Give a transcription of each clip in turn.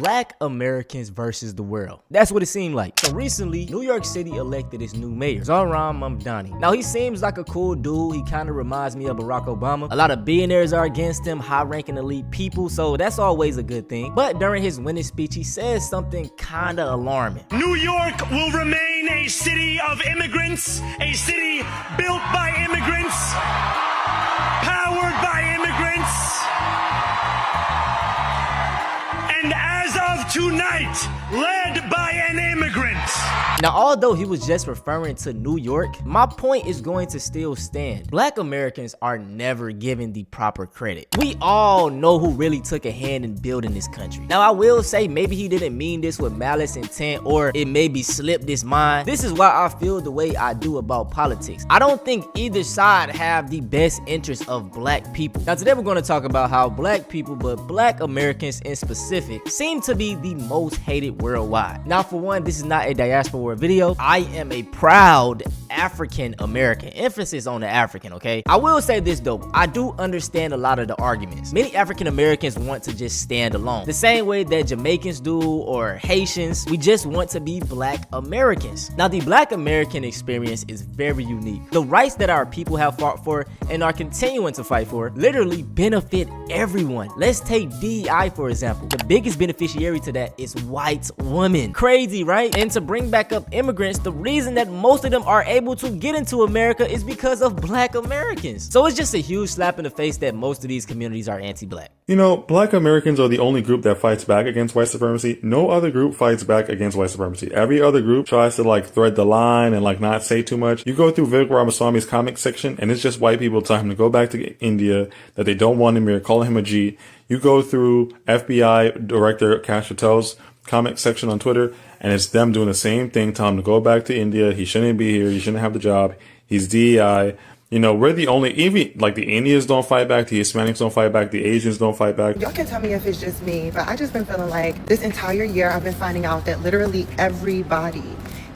Black Americans versus the world. That's what it seemed like. So recently, New York City elected its new mayor, Zohran Mamdani. Now he seems like a cool dude. He kind of reminds me of Barack Obama. A lot of billionaires are against him, high-ranking elite people, so that's always a good thing. But during his winning speech, he says something kind of alarming. New York will remain a city of immigrants, a city built by immigrants, powered by immigrants, and as of tonight, led by an immigrant. Now, although he was just referring to New York, my point is going to still stand. Black Americans are never given the proper credit. We all know who really took a hand in building this country. Now, I will say maybe he didn't mean this with malice intent, or it maybe slipped his mind. This is why I feel the way I do about politics. I don't think either side have the best interest of black people. Now, today we're going to talk about how black people, but black Americans in specific, seem to be the most hated worldwide. Now, for one, this is not a diaspora video. I am a proud African American. Emphasis on the African, okay? I will say this though, I do understand a lot of the arguments. Many African Americans want to just stand alone, the same way that Jamaicans do, or Haitians. We just want to be black Americans. Now, the black American experience is very unique. The rights that our people have fought for and are continuing to fight for literally benefit everyone. Let's take DEI for example. The biggest beneficiary to that is white women. Crazy, right? And to bring back up immigrants, the reason that most of them are able to get into America is because of black Americans. So it's just a huge slap in the face that most of these communities are anti-black. You know, black Americans are the only group that fights back against white supremacy. No other group fights back against white supremacy. Every other group tries to like thread the line and like not say too much. You go through Vivek Ramaswamy's comic section and it's just white people telling him to go back to India, that they don't want him here, calling him a G. You go through FBI Director Kash Patel's comment section on Twitter, and it's them doing the same thing, telling him to go back to India. He shouldn't be here. He shouldn't have the job. He's DEI. You know, we're the only, even like the Indians don't fight back, the Hispanics don't fight back, the Asians don't fight back. Y'all can tell me if it's just me, but I just been feeling like this entire year I've been finding out that literally everybody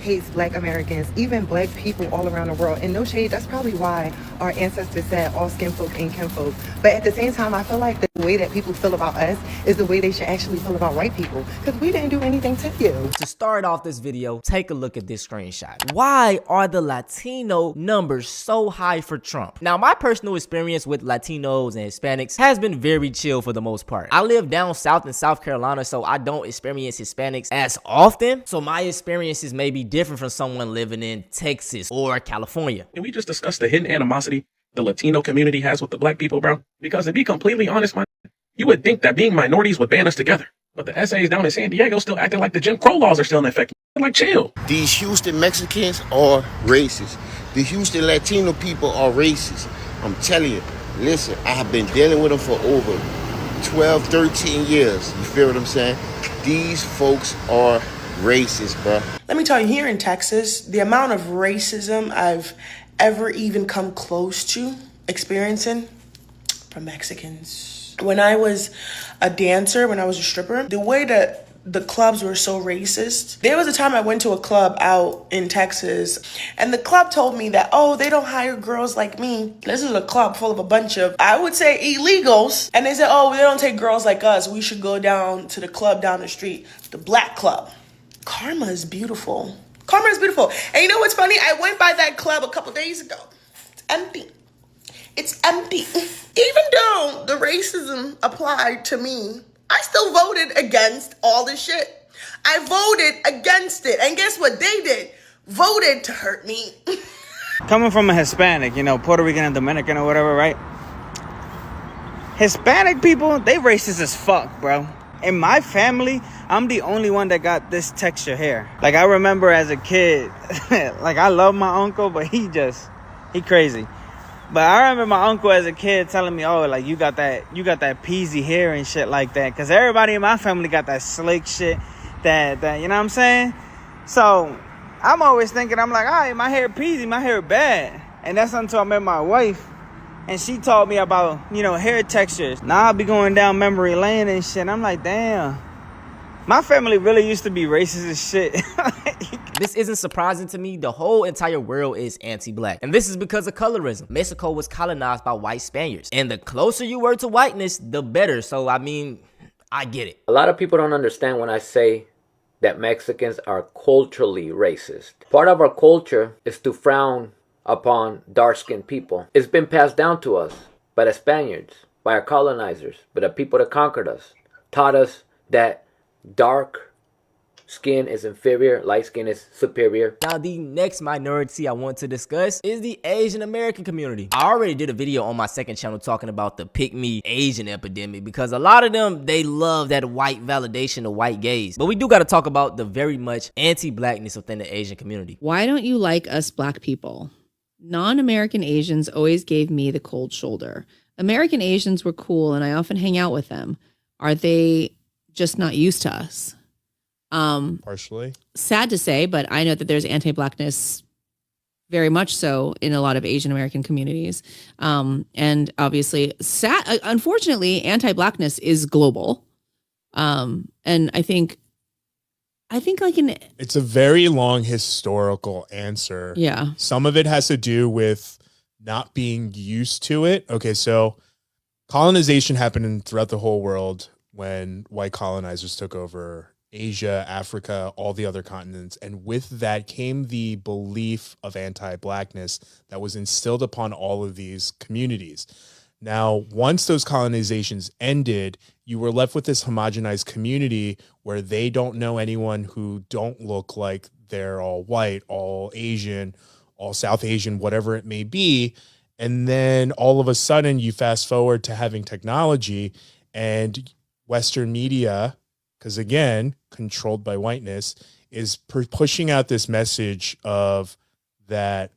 hates black Americans, even black people all around the world. And no shade, that's probably why our ancestors said all skin folk ain't kinfolk. But at the same time, I feel like the way that people feel about us is the way they should actually feel about white people, because we didn't do anything to you. To start off this video, take a look at this screenshot. Why are the Latino numbers so high for Trump? Now, my personal experience with Latinos and Hispanics has been very chill for the most part. I live down south in South Carolina, so I don't experience Hispanics as often. So my experiences may be different from someone living in Texas or California. And we just discussed the hidden animosity the Latino community has with the black people, bro. Because to be completely honest, you would think that being minorities would band us together. But the essays down in San Diego still acting like the Jim Crow laws are still in effect. Like, chill. These Houston Mexicans are racist. The Houston Latino people are racist. I'm telling you, listen, I have been dealing with them for over 12, 13 years. You feel what I'm saying? These folks are racist, bro. Let me tell you, here in Texas, the amount of racism I've ever even come close to experiencing from Mexicans. When I was a dancer, when I was a stripper, the way that the clubs were so racist. There was a time I went to a club out in Texas, and the club told me that, oh, they don't hire girls like me. This is a club full of a bunch of, I would say, illegals. And they said, oh, they don't take girls like us. We should go down to the club down the street, the black club. Karma is beautiful. Karma is beautiful. And you know what's funny? I went by that club a couple days ago. It's empty. It's empty. Even though the racism applied to me, I still voted against all this shit. I voted against it. And guess what they did? Voted to hurt me. Coming from a Hispanic, you know, Puerto Rican and Dominican or whatever, right? Hispanic people, they racist as fuck, bro. In my family, I'm the only one that got this texture hair. Like, I remember as a kid, like, I love my uncle, but he crazy. But I remember my uncle as a kid telling me, oh, like, you got that peasy hair and shit like that. Because everybody in my family got that slick shit, that, you know what I'm saying? So, I'm always thinking, I'm like, all right, my hair peasy, my hair bad. And that's until I met my wife. And she taught me about, you know, hair textures. Now I'll be going down memory lane and shit. I'm like, damn. My family really used to be racist as shit. This isn't surprising to me. The whole entire world is anti-black. And this is because of colorism. Mexico was colonized by white Spaniards. And the closer you were to whiteness, the better. So, I mean, I get it. A lot of people don't understand when I say that Mexicans are culturally racist. Part of our culture is to frown upon dark-skinned people. It's been passed down to us by the Spaniards, by our colonizers, by the people that conquered us, taught us that dark skin is inferior, light skin is superior. Now, the next minority I want to discuss is the Asian American community. I already did a video on my second channel talking about the pick me Asian epidemic because a lot of them, they love that white validation of white gaze. But we do got to talk about the very much anti-blackness within the Asian community. Why don't you like us black people? Non-American Asians always gave me the cold shoulder. American Asians were cool and I often hang out with them. Are they just not used to us? Partially. Sad to say, but I know that there's anti-blackness very much so in a lot of Asian American communities. And obviously, unfortunately, anti-blackness is global. And I think like it's a very long historical answer. Yeah. Some of it has to do with not being used to it. Okay, so colonization happened throughout the whole world when white colonizers took over Asia, Africa, all the other continents. And with that came the belief of anti-blackness that was instilled upon all of these communities. Now, once those colonizations ended, you were left with this homogenized community where they don't know anyone who don't look like they're all white, all Asian, all South Asian, whatever it may be. And then all of a sudden you fast forward to having technology and Western media, because again, controlled by whiteness, is pushing out this message of that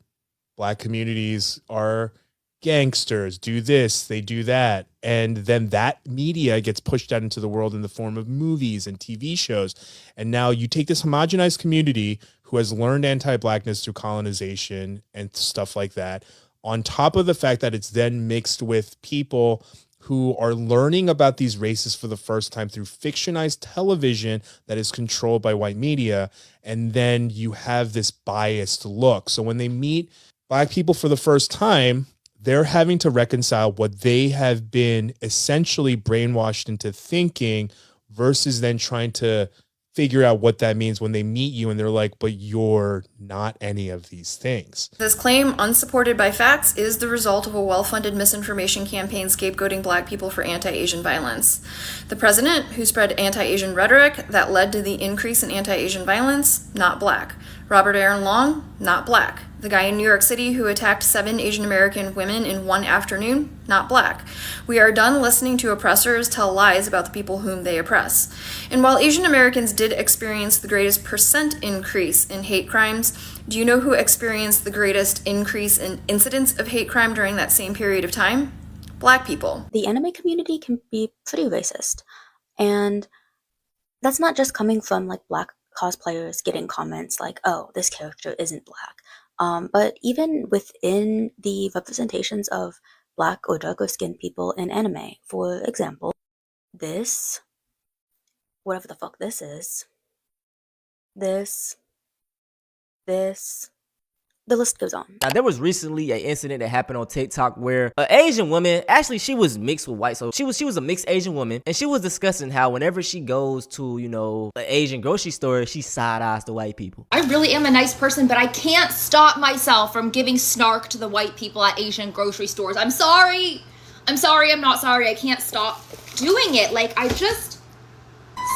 black communities are gangsters, do this, they do that. And then that media gets pushed out into the world in the form of movies and TV shows. And now you take this homogenized community who has learned anti-blackness through colonization and stuff like that, on top of the fact that it's then mixed with people who are learning about these races for the first time through fictionalized television that is controlled by white media. And then you have this biased look. So when they meet black people for the first time, they're having to reconcile what they have been essentially brainwashed into thinking versus then trying to figure out what that means when they meet you and they're like, but you're not any of these things. This claim, unsupported by facts, is the result of a well-funded misinformation campaign scapegoating black people for anti-Asian violence. The president, who spread anti-Asian rhetoric that led to the increase in anti-Asian violence, not black. Robert Aaron Long, not black. The guy in New York City who attacked 7 Asian American women in one afternoon, not black. We are done listening to oppressors tell lies about the people whom they oppress. And while Asian Americans did experience the greatest percent increase in hate crimes, do you know who experienced the greatest increase in incidents of hate crime during that same period of time? Black people. The anime community can be pretty racist. And that's not just coming from like black cosplayers getting comments like, oh, this character isn't black. But even within the representations of black or darker skinned people in anime, for example, this, whatever the fuck this is, this, the list goes on. Now, there was recently an incident that happened on TikTok where an Asian woman, actually she was mixed with white, so she was a mixed Asian woman, and she was discussing how whenever she goes to, you know, an Asian grocery store, she side-eyes the white people. I really am a nice person, but I can't stop myself from giving snark to the white people at Asian grocery stores. I'm sorry, I'm not sorry, I can't stop doing it. Like, I just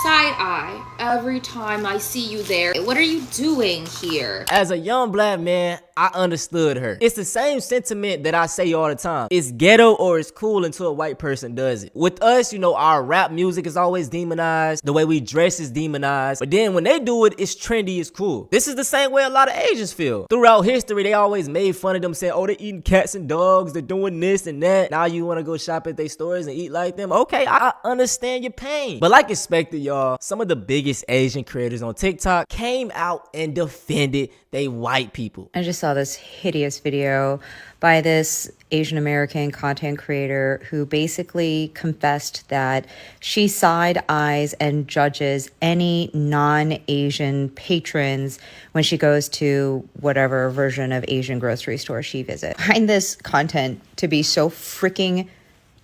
side eye every time I see you there. What are you doing here? As a young black man, I understood her. It's the same sentiment that I say all the time. It's ghetto or it's cool until a white person does it. With us, you know, our rap music is always demonized. The way we dress is demonized. But then when they do it, it's trendy, it's cool. This is the same way a lot of Asians feel. Throughout history, they always made fun of them, saying, oh, they're eating cats and dogs, they're doing this and that. Now you want to go shop at their stores and eat like them? Okay, I understand your pain. But like expected, y'all, some of the biggest Asian creators on TikTok came out and defended they white people. I just saw this hideous video by this Asian American content creator who basically confessed that she side eyes and judges any non-Asian patrons when she goes to whatever version of Asian grocery store she visits. I find this content to be so freaking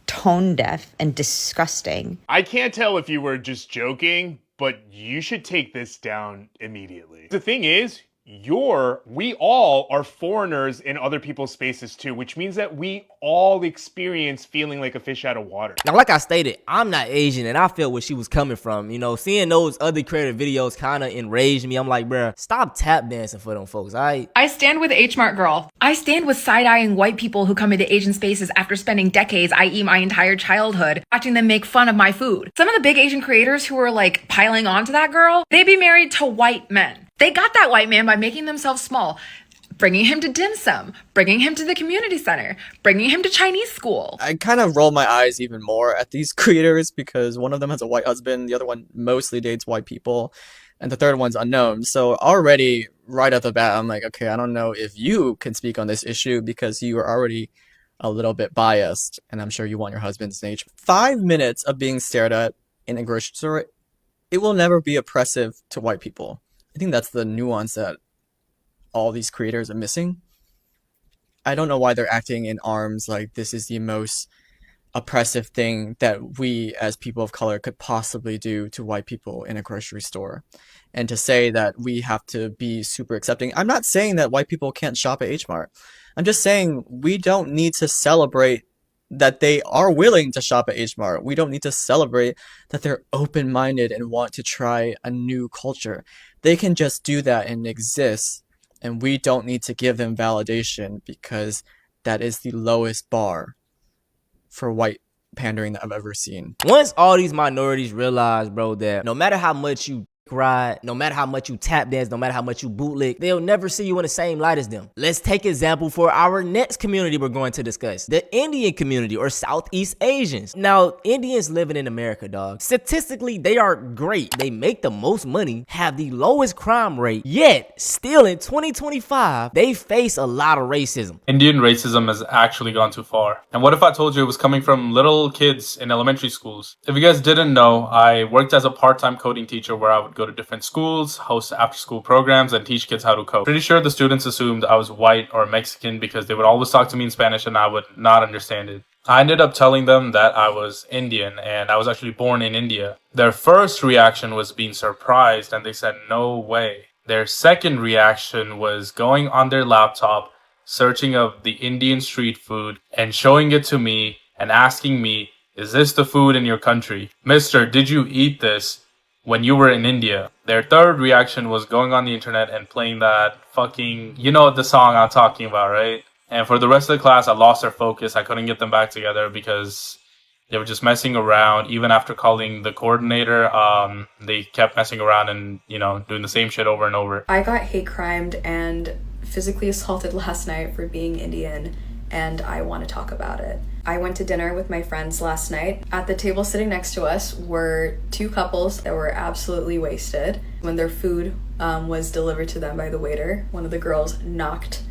tone deaf and disgusting. I can't tell if you were just joking, but you should take this down immediately. The thing is, we all are foreigners in other people's spaces too, which means that we all experience feeling like a fish out of water. Now, like I stated, I'm not Asian, and I felt where she was coming from. You know, seeing those other creative videos kind of enraged me. I'm like, bruh, stop tap dancing for them folks, all right? I stand with H Mart girl. I stand with side-eyeing white people who come into Asian spaces after spending decades, i.e. my entire childhood, watching them make fun of my food. Some of the big Asian creators who are like piling onto that girl, they be married to white men. They got that white man by making themselves small, bringing him to dim sum, bringing him to the community center, bringing him to Chinese school. I kind of roll my eyes even more at these creators because one of them has a white husband, the other one mostly dates white people, and the third one's unknown. So already, right at the bat, I'm like, okay, I don't know if you can speak on this issue because you are already a little bit biased, and I'm sure you want your husband's age. 5 minutes of being stared at in a grocery store, it will never be oppressive to white people. I think that's the nuance that all these creators are missing. I don't know why they're acting in arms like this is the most oppressive thing that we as people of color could possibly do to white people in a grocery store. And to say that we have to be super accepting. I'm not saying that white people can't shop at H Mart. I'm just saying we don't need to celebrate that they are willing to shop at H Mart. We don't need to celebrate that they're open-minded and want to try a new culture. They can just do that and exist, and we don't need to give them validation because that is the lowest bar for white pandering that I've ever seen. Once all these minorities realize, bro, that no matter how much you ride, no matter how much you tap dance, no matter how much you bootleg, they'll never see you in the same light as them. Let's take example for our next community we're going to discuss, the Indian community or Southeast Asians. Now, Indians living in America, dog, statistically, they are great. They make the most money, have the lowest crime rate, yet still in 2025, they face a lot of racism. Indian racism has actually gone too far. And what if I told you it was coming from little kids in elementary schools? If you guys didn't know, I worked as a part-time coding teacher where I would go to different schools, host after-school programs, and teach kids how to code. Pretty sure the students assumed I was white or Mexican because they would always talk to me in Spanish and I would not understand it. I ended up telling them that I was Indian and I was actually born in India. Their first reaction was being surprised and they said, no way. Their second reaction was going on their laptop, searching up the Indian street food and showing it to me and asking me, is this the food in your country? Mister, did you eat this when you were in India? Their third reaction was going on the internet and playing that fucking, you know the song I'm talking about, right? And for the rest of the class, I lost their focus. I couldn't get them back together because they were just messing around. Even after calling the coordinator, they kept messing around and, you know, doing the same shit over and over. I got hate crimed and physically assaulted last night for being Indian, and I want to talk about it. I went to dinner with my friends last night. At the table sitting next to us were two couples that were absolutely wasted. When their food was delivered to them by the waiter, one of the girls knocked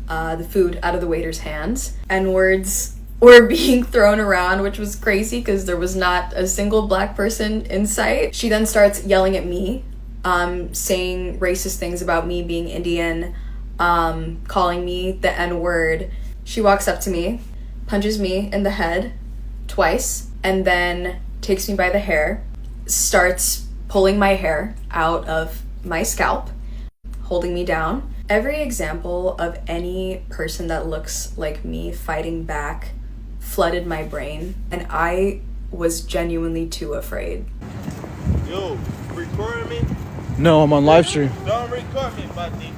the food out of the waiter's hands, and words were being thrown around, which was crazy because there was not a single black person in sight. She then starts yelling at me, saying racist things about me being Indian, calling me the N-word. She walks up to me, punches me in the head twice, and then takes me by the hair, starts pulling my hair out of my scalp, holding me down. Every example of any person that looks like me fighting back flooded my brain, and I was genuinely too afraid. Yo, recording me? No, I'm on live stream. Don't record me, buddy.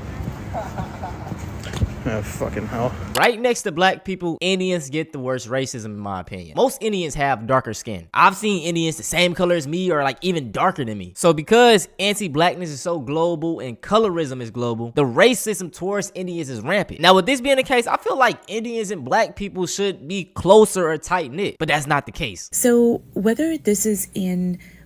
Oh, fucking hell. Right next to black people, Indians get the worst racism in my opinion. Most Indians have darker skin. I've seen Indians the same color as me or like even darker than me. So because anti-blackness is so global and colorism is global, the racism towards Indians is rampant. Now with this being the case, I feel like Indians and black people should be closer or tight-knit, but that's not the case. So whether this is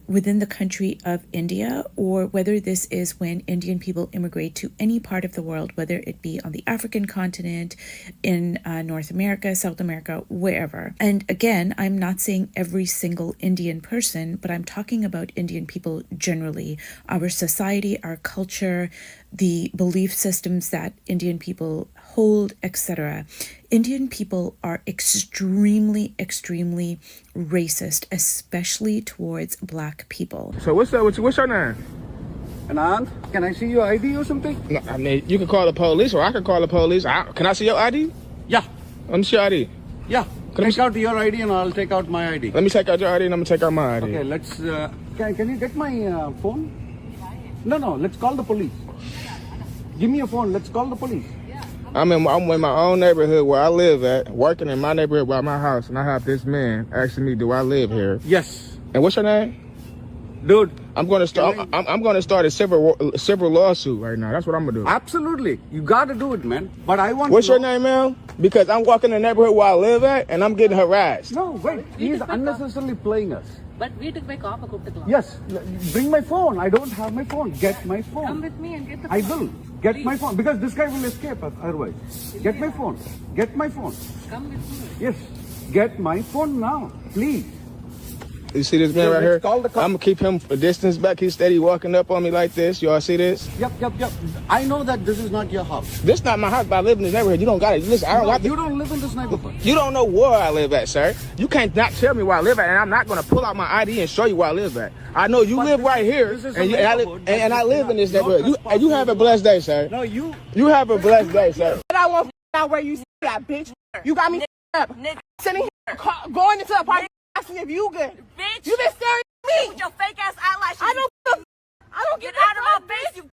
within the country of India, or whether this is when Indian people immigrate to any part of the world, whether it be on the African continent, in North America, South America, wherever. And again, I'm not saying every single Indian person, but I'm talking about Indian people generally, our society, our culture, the belief systems that Indian people hold, etc. Indian people are extremely, extremely racist, especially towards Black people. So what's up with you? What's your name? Anand, can I see your ID or something? No, I mean, you can call the police or I can call the police. Can I see your ID? Yeah. Let me see your ID. Yeah. Take out your ID and I'll take out my ID. Let me take out your ID and I'm going to take out my ID. Okay, let's... can you get my phone? No, let's call the police. Give me your phone. Let's call the police. I'm in my own neighborhood where I live at, working in my neighborhood by my house, and I have this man asking me, do I live here? Yes. And what's your name? Dude, I'm going to start a civil lawsuit right now. That's what I'm going to do. Absolutely. You got to do it, man. But I want What's your name, man? Because I'm walking in the neighborhood where I live at, and I'm getting harassed. No, wait. He's unnecessarily playing us. But yes, bring my phone. I don't have my phone. Get my phone. Come with me and get the phone. I will. Get my phone. Because this guy will escape otherwise. Get my phone. Get my phone. Come with me. Yes. Get my phone now. Please. You see this man right here? I'm gonna keep him a distance back. He's steady walking up on me like this. Y'all see this? Yep. I know that this is not your house. This not my house, but I live in this neighborhood. You don't got it. Listen, you don't live in this neighborhood. You don't know where I live at, sir. You can't not tell me where I live at, and I'm not gonna pull out my ID and show you where I live at. I know you live right here, and I live in this neighborhood. You have a blessed day, sir. No, you have a blessed day, sir. I won't out where you see that, bitch. You got me up. Sitting here, going into a party. Asking if you good. Bitch. You been staring at me. With your fake ass eyelashes. I don't get out of my face. You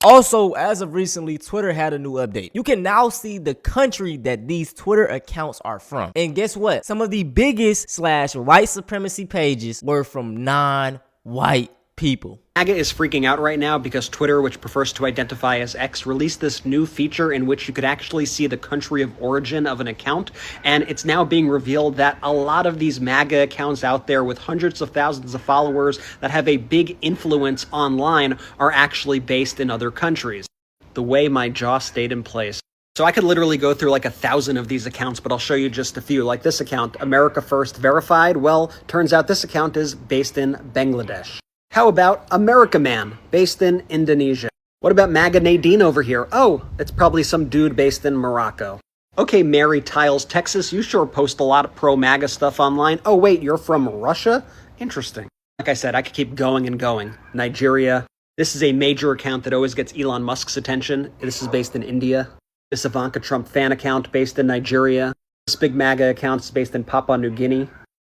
Also, as of recently, Twitter had a new update. You can now see the country that these Twitter accounts are from. And guess what? Some of the biggest / white supremacy pages were from non-white people. MAGA is freaking out right now because Twitter, which prefers to identify as X, released this new feature in which you could actually see the country of origin of an account, and it's now being revealed that a lot of these MAGA accounts out there with hundreds of thousands of followers that have a big influence online are actually based in other countries. The way my jaw stayed in place. So I could literally go through like 1,000 of these accounts, but I'll show you just a few. Like this account, America First Verified. Well, turns out this account is based in Bangladesh. How about America Man, based in Indonesia? What about MAGA Nadine over here? Oh, it's probably some dude based in Morocco. Okay, Mary Tiles, Texas, you sure post a lot of pro-MAGA stuff online. Oh wait, you're from Russia? Interesting. Like I said, I could keep going and going. Nigeria. This is a major account that always gets Elon Musk's attention. This is based in India. This Ivanka Trump fan account based in Nigeria. This big MAGA account is based in Papua New Guinea.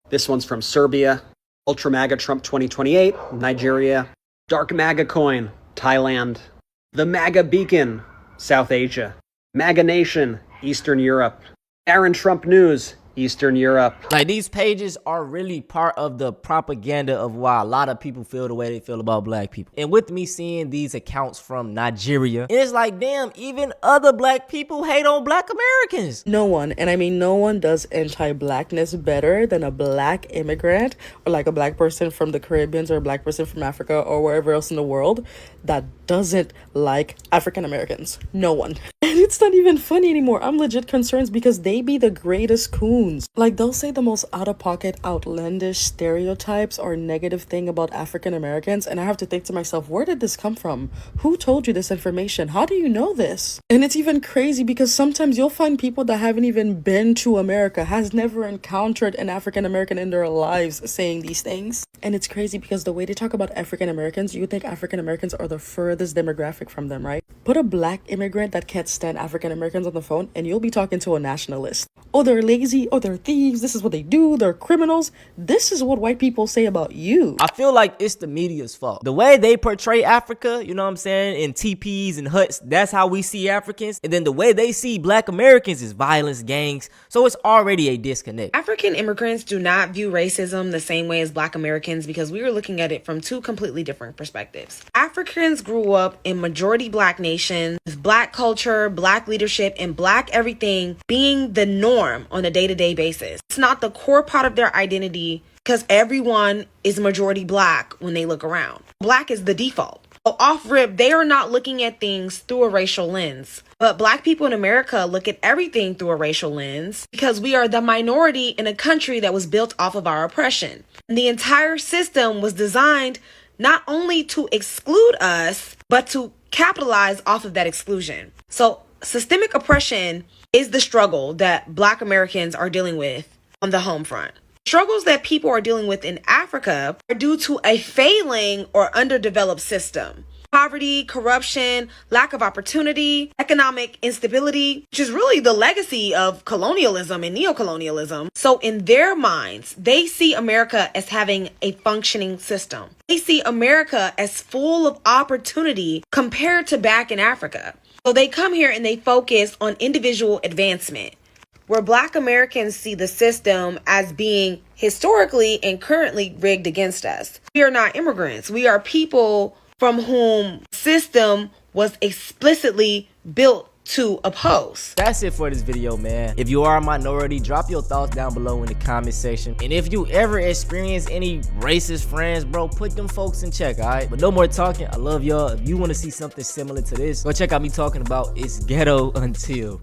This one's from Serbia. Ultra MAGA Trump 2028, Nigeria. Dark MAGA Coin, Thailand. The MAGA Beacon, South Asia. MAGA Nation, Eastern Europe. Aaron Trump News, Eastern Europe. Like, these pages are really part of the propaganda of why a lot of people feel the way they feel about Black people. And with me seeing these accounts from Nigeria, it's like, damn, even other Black people hate on Black Americans. No one, and I mean no one, does anti-Blackness better than a Black immigrant or like a Black person from the Caribbean or a Black person from Africa or wherever else in the world that doesn't like African Americans. No one. And it's not even funny anymore. I'm legit concerned because they be the greatest coons. Like, they'll say the most out-of-pocket, outlandish stereotypes or negative thing about African Americans, and I have to think to myself, where did this come from? Who told you this information? How do you know this? And it's even crazy because sometimes you'll find people that haven't even been to America, has never encountered an African American in their lives saying these things. And it's crazy because the way they talk about African Americans, you would think African Americans are the furthest demographic from them, right? Put a Black immigrant that can't stand African Americans on the phone and you'll be talking to a nationalist. Oh, they're lazy. Oh, they're thieves. This is what they do. They're criminals. This is what white people say about you. I feel like it's the media's fault. The way they portray Africa, you know what I'm saying, in teepees and huts, that's how we see Africans. And then the way they see Black Americans is violence, gangs. So it's already a disconnect. African immigrants do not view racism the same way as Black Americans because we are looking at it from two completely different perspectives. Africans grew up in majority Black nations with Black culture, Black leadership, and Black everything being the norm on a day-to-day basis. It's not the core part of their identity because everyone is majority Black when they look around. Black is the default. So off rip, they are not looking at things through a racial lens. But Black people in America look at everything through a racial lens because we are the minority in a country that was built off of our oppression. And the entire system was designed not only to exclude us, but to capitalize off of that exclusion. So systemic oppression is the struggle that Black Americans are dealing with on the home front. Struggles that people are dealing with in Africa are due to a failing or underdeveloped system. Poverty, corruption, lack of opportunity, economic instability, which is really the legacy of colonialism and neocolonialism. So in their minds, they see America as having a functioning system. They see America as full of opportunity compared to back in Africa. So they come here and they focus on individual advancement, where Black Americans see the system as being historically and currently rigged against us. We are not immigrants. We are people from whom system was explicitly built to oppose. That's it for this video, man. If you are a minority, drop your thoughts down below in the comment section. And if you ever experience any racist friends, bro, put them folks in check, all right? But no more talking. I love y'all. If you want to see something similar to this, go check out me talking about It's Ghetto Until.